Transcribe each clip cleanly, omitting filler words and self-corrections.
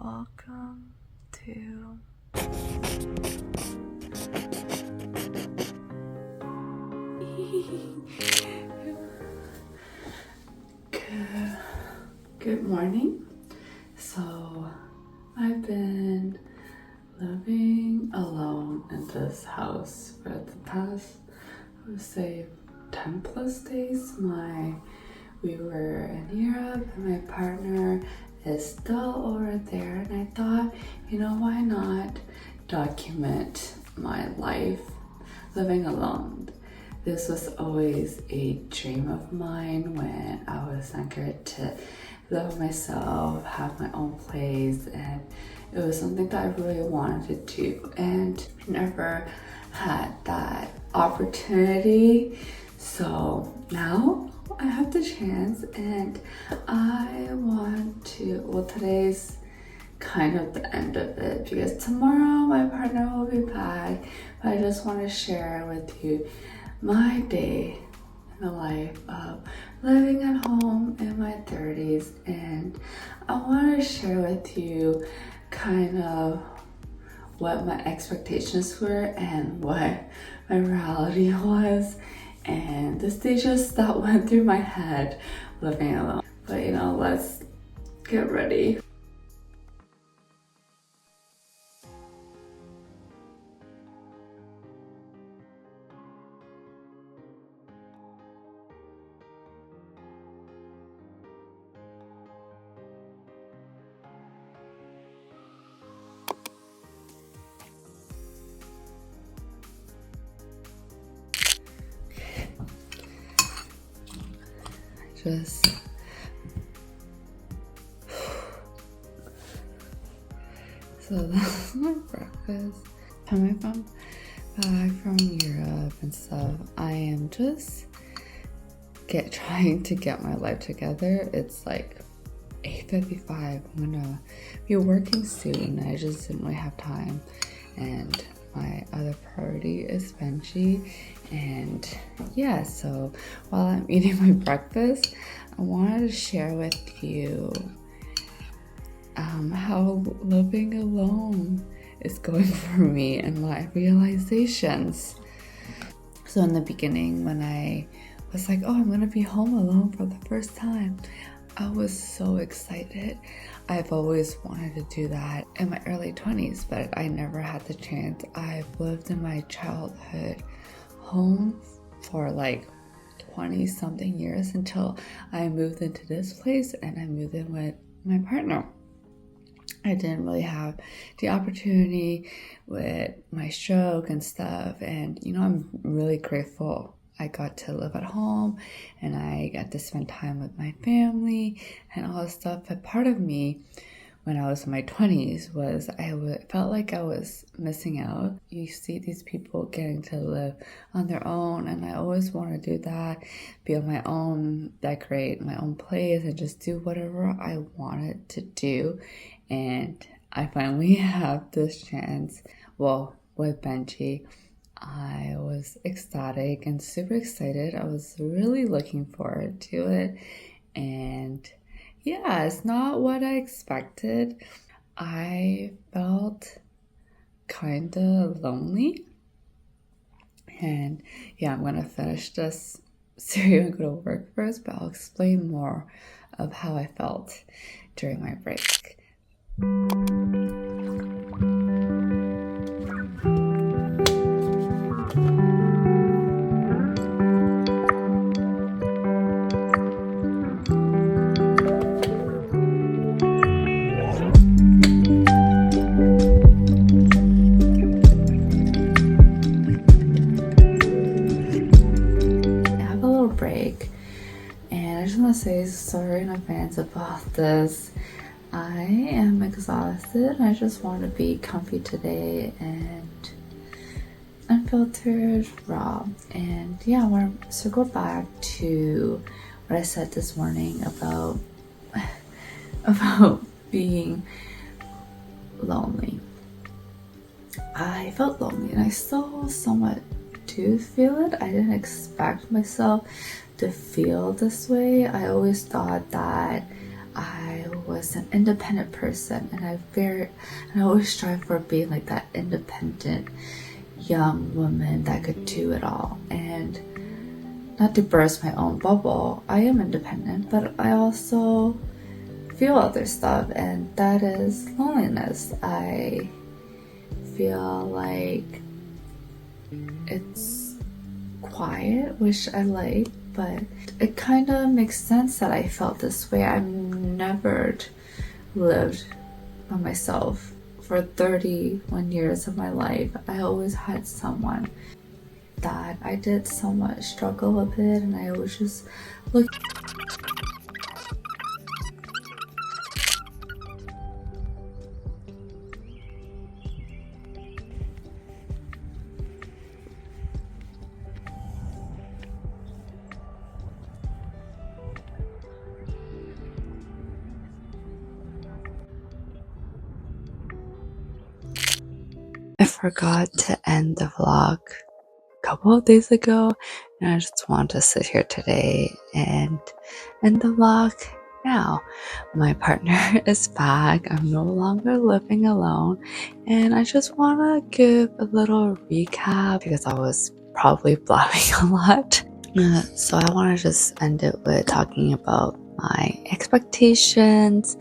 Welcome to Good morning. So I've been living alone in this house for the past, I would say, 10 plus days. We were in Europe and my partner is still over there, and I thought, why not document my life living alone. This was always a dream of mine when I was younger, to live myself, have my own place, and it was something that I really wanted to do and never had that opportunity. So now I have the chance, and I want to, today's kind of the end of it because tomorrow my partner will be back, but I just want to share with you my day in the life of living at home in my 30s, and I want to share with you kind of what my expectations were and what my reality was, and the stages that went through my head living alone. But let's get ready. So that's my breakfast. Coming back from Europe and stuff, I am just trying to get my life together. It's like 8:55. I'm gonna be working soon. I just didn't really have time, and my other priority is Benji. And yeah, so while I'm eating my breakfast, I wanted to share with you how living alone is going for me and my realizations. So in the beginning, when I was like, I'm gonna be home alone for the first time, I was so excited. I've always wanted to do that in my early 20s, but I never had the chance. I've lived in my childhood home for like 20 something years until I moved into this place and I moved in with my partner. I didn't really have the opportunity with my stroke and stuff, and I'm really grateful I got to live at home and I got to spend time with my family and all this stuff. But part of me when I was in my 20s was felt like I was missing out. You see these people getting to live on their own, and I always want to do that, be on my own, decorate my own place, and just do whatever I wanted to do. And I finally have this chance. Well, with Benji, I was ecstatic and super excited. I was really looking forward to it. And yeah, it's not what I expected. I felt kind of lonely. And yeah, I'm going to finish this series and go to work first, but I'll explain more of how I felt during my break. Say sorry in advance about this. I am exhausted. I just want to be comfy today and unfiltered, raw. And yeah, I want to circle back to what I said this morning about being lonely. I felt lonely, and I still somewhat do feel it. I didn't expect myself to feel this way. I always thought that I was an independent person, and I always strive for being like that independent young woman that could do it all. And not to burst my own bubble, I am independent, but I also feel other stuff, and that is loneliness. I feel like it's quiet, which I like, but it kind of makes sense that I felt this way. I've never lived by myself for 31 years of my life. I always had someone that I did somewhat struggle a bit, and I was just looking. I forgot to end the vlog a couple of days ago, and I just want to sit here today and end the vlog now. My partner is back. I'm no longer living alone, and I just want to give a little recap because I was probably blabbing a lot. So I want to just end it with talking about my expectations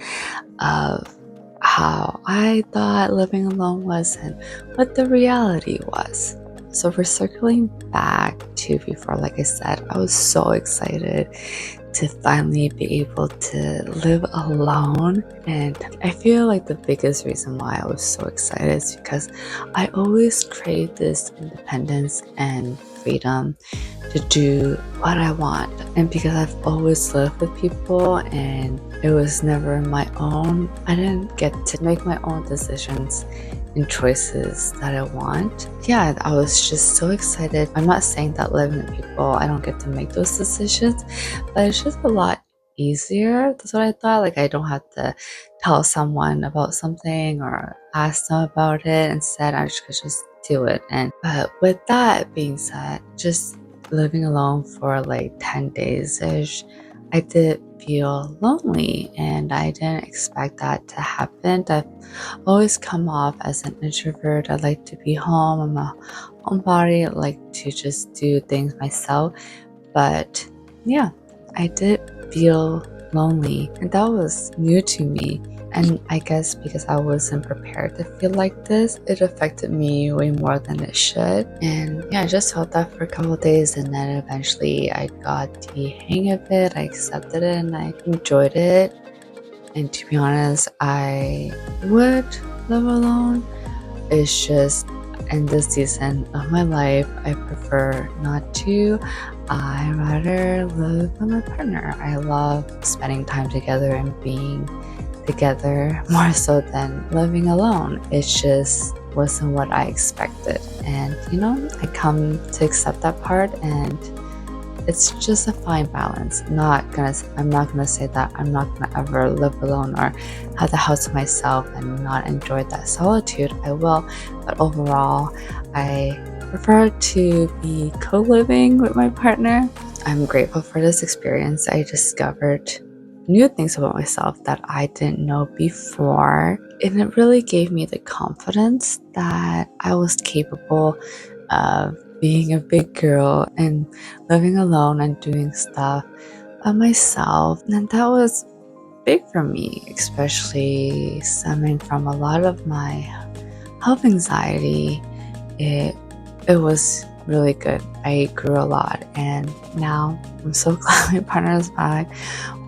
of how I thought living alone was and what the reality was. So we're circling back to before, like I said, I was so excited to finally be able to live alone. And I feel like the biggest reason why I was so excited is because I always crave this independence and freedom to do what I want. And because I've always lived with people and it was never my own, I didn't get to make my own decisions and choices that I want. Yeah, I was just so excited. I'm not saying that living with people, I don't get to make those decisions, but it's just a lot easier. That's what I thought. Like, I don't have to tell someone about something or ask them about it. Instead, I could just do it. But with that being said, just living alone for like 10 days-ish, I did feel lonely, and I didn't expect that to happen. I've always come off as an introvert. I like to be home. I'm a homebody. I like to just do things myself. But yeah, I did feel lonely, and that was new to me. And I guess because I wasn't prepared to feel like this, it affected me way more than it should. And yeah, I just felt that for a couple of days, and then eventually I got the hang of it. I accepted it and I enjoyed it. And to be honest, I would live alone. It's just in this season of my life, I prefer not to. I rather live with my partner. I love spending time together and being together more so than living alone. It just wasn't what I expected. And I come to accept that part, and it's just a fine balance. I'm not gonna say that I'm not gonna ever live alone or have the house to myself and not enjoy that solitude. I will, but overall, I prefer to be co-living with my partner. I'm grateful for this experience. I discovered new things about myself that I didn't know before, and it really gave me the confidence that I was capable of being a big girl and living alone and doing stuff by myself. And that was big for me, especially stemming from a lot of my health anxiety. It was really good. I grew a lot, and now I'm so glad my partner is back.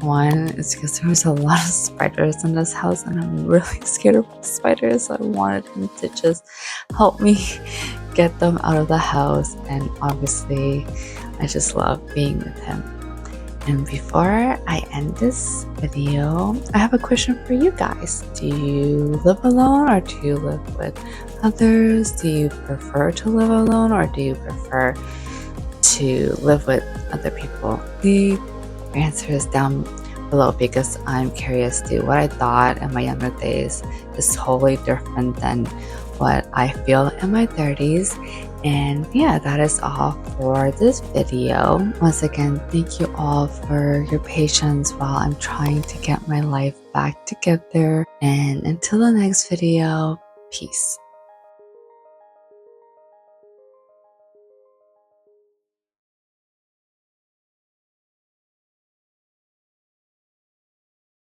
One is because there was a lot of spiders in this house, and I'm really scared of spiders, so I wanted him to just help me get them out of the house. And obviously I just love being with him. And before I end this video, I have a question for you guys. Do you live alone, or do you live with others? Do you prefer to live alone, or do you prefer to live with other people? Leave your answers down below, because I'm curious to what I thought in my younger days is totally different than what I feel in my 30s. And yeah, that is all for this video. Once again, thank you all for your patience while I'm trying to get my life back together. And until the next video, peace.